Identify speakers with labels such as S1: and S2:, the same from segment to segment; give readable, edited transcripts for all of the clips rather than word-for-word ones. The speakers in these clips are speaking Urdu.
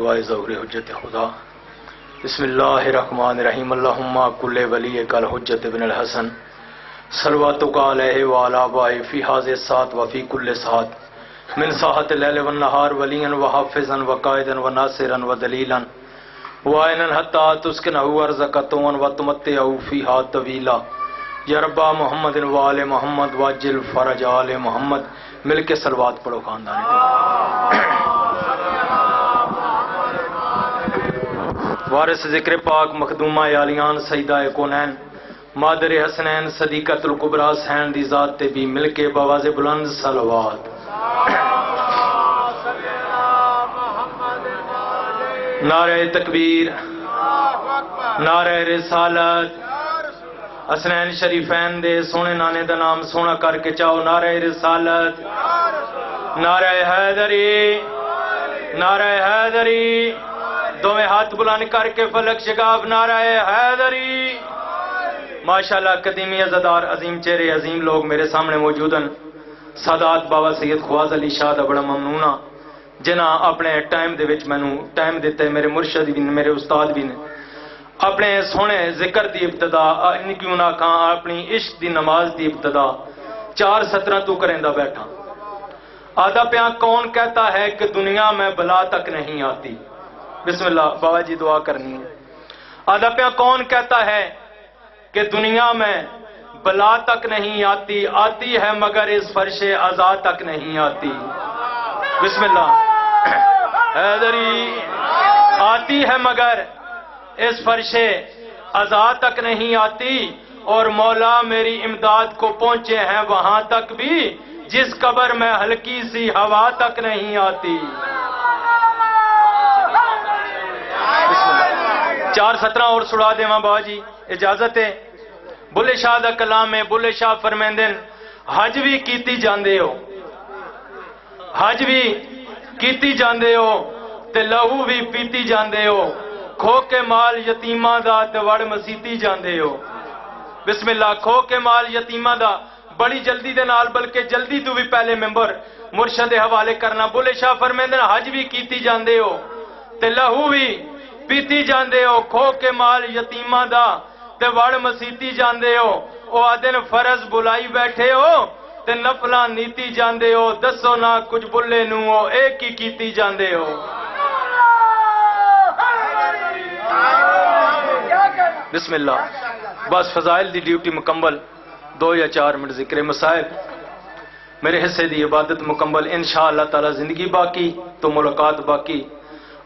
S1: دعائے ظہور حجت خدا۔ بسم اللہ الرحمن الرحیم۔ اللہم کل ولی کل حجت ابن الحسن صلواتک علیہ وعلی آبائہ فی ھذہ الساعۃ وفی کل ساعۃ من ساعۃ اللیل والنہار ولیا وحافظا وقائدا وناصرا ودلیلا وعینا حتی تسکنہ ارضک طوعا وتمتعہ فیہا طویلا۔ یا ربا محمد وآل محمد واجل فرج آل محمد۔ مل کے صلوات پڑھو خاندان وارث ذکر پاک مخدومہ عالیان سیدہ کونین مادر حسنین صدیقۃ الکبریٰ حسین دی ذات تے بھی مل کے بآواز بلند صلوات۔ نعرہ تکبیر، نعرہ رسالت، حسنین شریفین دے سونے نانے دا نام سونا کر کے چاہو نعرہ رسالت، نعرہ حیدری، نعرہ حیدری، دویں ہاتھ بلند کر کے فلک شگاف نعرہ حیدری۔ ماشاءاللہ قدیمی عزادار عظیم چہرے عظیم لوگ میرے سامنے موجود ہیں۔ سادات بابا سید خواز علی شاہ دا بڑا ممنونہ جنہاں اپنے ٹائم دے وچ مینوں ٹائم دیتے، میرے مرشد بھی نے، میرے استاد بھی نے، اپنے سونے ذکر دی ابتدا ان کیوں نہ کہاں اپنی عشق دی نماز دی ابتدا 4:17 تو کریندا بیٹھا۔ آدھا پیاں کون کہتا ہے کہ دنیا میں بلا تک نہیں آتی؟ بسم اللہ بابا جی دعا کرنی ہے۔ آدھا پیاں کون کہتا ہے کہ دنیا میں بلا تک نہیں آتی، آتی ہے مگر اس فرش عزا تک نہیں آتی؟ بسم اللہ حیدری، آتی ہے مگر اس فرش عزا تک نہیں آتی، اور مولا میری امداد کو پہنچے ہیں وہاں تک بھی جس قبر میں ہلکی سی ہوا تک نہیں آتی۔ 4:17 اور سڑا دے ماں بابا جی اجازت ہے۔ بلے شاہ دا کلام ہے، بلے شاہ فرمیندن حج بھی کیتی جاندے ہو، حج بھی کیتی جاندے ہو تے لہو بھی پیتی جاندے ہو، کھو کے مال یتیماں دا تے وڑ مسیتی جاندے ہو۔ بسم اللہ، کھو کے مال یتیماں دا بڑی جلدی دے نال بلکہ جلدی تو بھی پہلے ممبر مرشد حوالے کرنا۔ بلے شاہ فرمیندن حج بھی کیتی جاندے ہو تے لہو بھی پیتی جاندے ہو، کھو کے مال یتیماں دا تے وڑ مسیتی جاندے ہو، او آدن فرض بلائی بیٹھے ہو تے نفلاں نیتی جاندے ہو، دسو نہ کچھ بلے نو ہو ایک ہی کیتی جاندے ہو۔ بسم اللہ، بس فضائل دی ڈیوٹی مکمل، 2 یا 4 منٹ ذکر مسائل، میرے حصے دی عبادت مکمل، انشاءاللہ تعالی زندگی باقی تو ملاقات باقی۔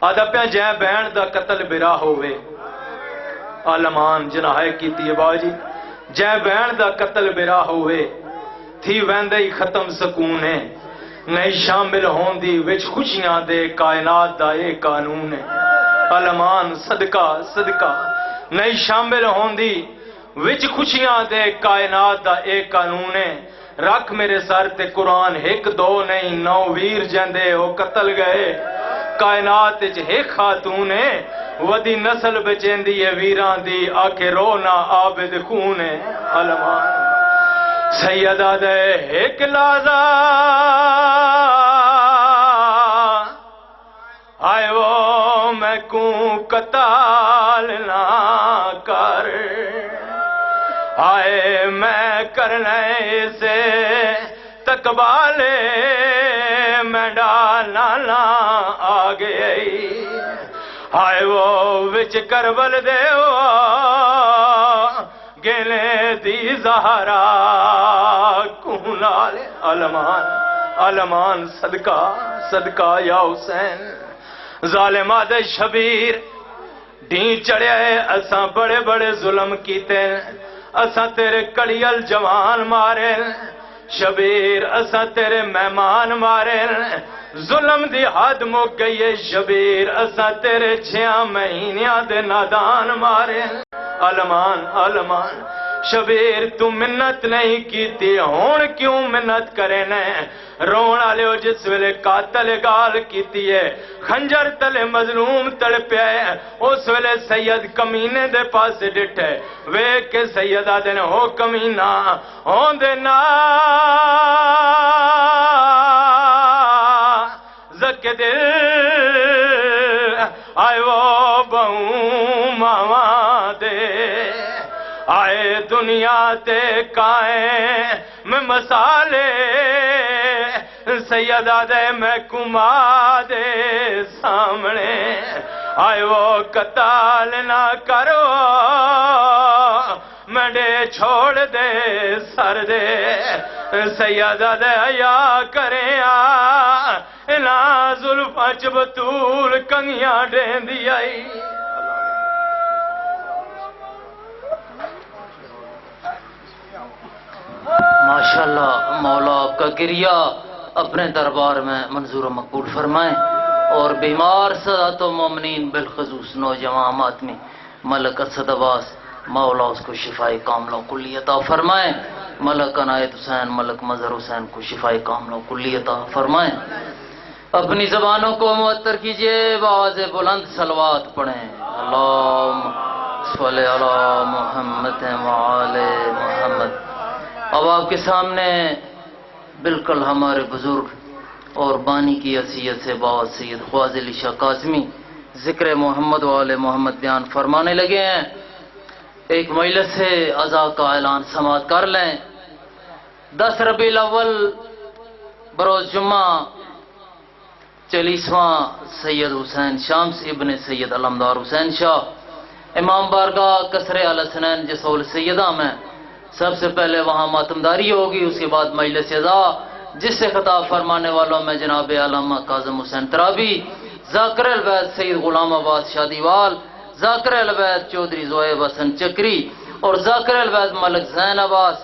S1: آدھا پیاں جائیں بہن دا قتل برا ہوئے، عالمان جناحے کیتی ہے بابا جی، جائیں بہن دا قتل برا ہوئے تھی ویندے ہی ختم سکون ہے، نہیں شامل ہون دی وچ خوشیاں دے کائنات دا اے قانون ہے۔ عالمان صدقہ صدقہ نہیں شامل ہون دی وچ خوشیاں دے کائنات دا اے قانون ہے۔ رکھ میرے سر تے قرآن، 1 2 نہیں 9 ویر جندے ہو قتل گئے، کائنات وچ ایک خاتون ہے ودی نسل بچیندی ہے ویران دی، آکے رونا عابد خون ہے۔ علمان سیدہ دے ایک لازا آئے وہ میں کوں قتال نہ کر، آئے میں کرنے سے تقبالے میں ڈالنا نہ آگئی، آئے وہ وچ کربل دے گلے دی زہرا کونال۔ علمان علمان صدقہ صدقہ یا حسین، ظالمہ دے شبیر ڈھین چڑھے اساں بڑے بڑے ظلم کیتے، اساں تیرے کڑیل جوان مارے، شبیر اساں تیرے مہمان مارے، ظلم دی حد مک گئی ہے شبیر، اساں تیرے 6 مہینیاں دے نادان مارے۔ علمان علمان شبیر تو منت نہیں کیتی، ہون کیوں منت کرے نے؟ رون آلے ہو جس ویلے قاتل گال کیتی ہے، خنجر تلے مظلوم تڑپیا ہے، اس ویلے سید کمینے دے پاس ڈٹھے، ویک کے سیدہ دن ہو کمینہ ہون دے نا زک دل آئے وہ بہوں ماواں دے آئے دنیا تے قائم مسالے سیدہ دے محکومہ دے سامنے آئے وہ قتال نہ کرو منڈے چھوڑ دے سر دے سیدہ دے حیا کریں انا زلفاں چ بطول کنیاں ڈیندی آئی
S2: ماشاءاللہ مولا آپ کا گریہ اپنے دربار میں منظور و مقبول فرمائیں اور بیمار سادات و مومنین بالخصوص نوجوان آدمی ملک اسد عباس مولا اس کو شفاء کاملہ کلی عطا فرمائیں ملک عنایت حسین ملک مظہر حسین کو شفاء کاملہ کلی عطا فرمائیں اپنی زبانوں کو معطر کیجئے بآواز بلند صلوات پڑھیں اللہم صلی علی محمد وآل محمد اب آپ کے سامنے بالکل ہمارے بزرگ اور بانی کی حیثیت سے باوت سید خواجہ علی شاہ کاظمی ذکر محمد وآل محمد بیان فرمانے لگے ہیں ایک مجلس سے عزا کا اعلان سماعت کر لیں 10 ربیع الاول بروز جمعہ 40واں سید حسین شامس ابن سید علمدار حسین شاہ امام بارگاہ قصر الحسنین جسول سیدہ میں سب سے پہلے وہاں ماتمداری ہوگی اس کے بعد مجلس عزا جس سے خطاب فرمانے والوں میں جناب علامہ کاظم حسین ترابی ذاکر البیت سید غلام عباس شادیوال ذاکر البیت چودھری زویب حسن چکری اور ذاکر البیت ملک زین عباس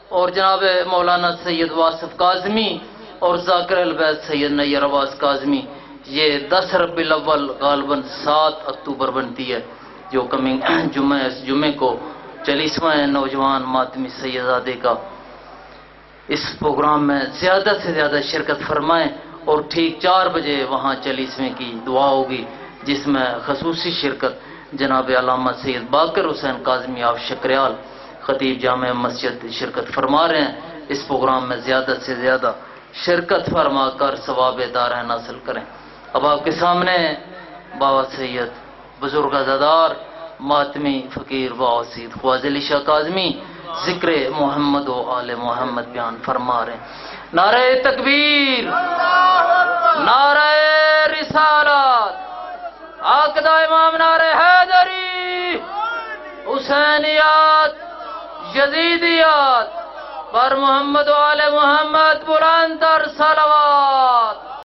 S2: اور جناب مولانا سید واصف کاظمی اور ذاکر البیت سید نیر عباس کاظمی یہ 10 ربیع الاول غالباً 7 اکتوبر بنتی ہے جو کمنگ جمعے کو 40واں نوجوان ماتمی سیدزادے کا اس پروگرام میں زیادہ سے زیادہ شرکت فرمائیں اور ٹھیک 4 بجے وہاں 40ویں کی دعا ہوگی جس میں خصوصی شرکت جناب علامہ سید باقر حسین کاظمی آف شکریال خطیب جامع مسجد شرکت فرما رہے ہیں اس پروگرام میں زیادہ سے زیادہ شرکت فرما کر ثواب دارین حاصل کریں اب آپ کے سامنے بابا سید بزرگ عزادار ماتمی فقیر باوت سید خواجہ علی شاہ کاظمی ذکر محمد و آل محمد بیان فرما رہے ہیں نعرہ تکبیر نعرہ رسالت عقدہ امام نعرہ حیدری حسینیات یزیدیات پر محمد و آل محمد بلند تر صلوات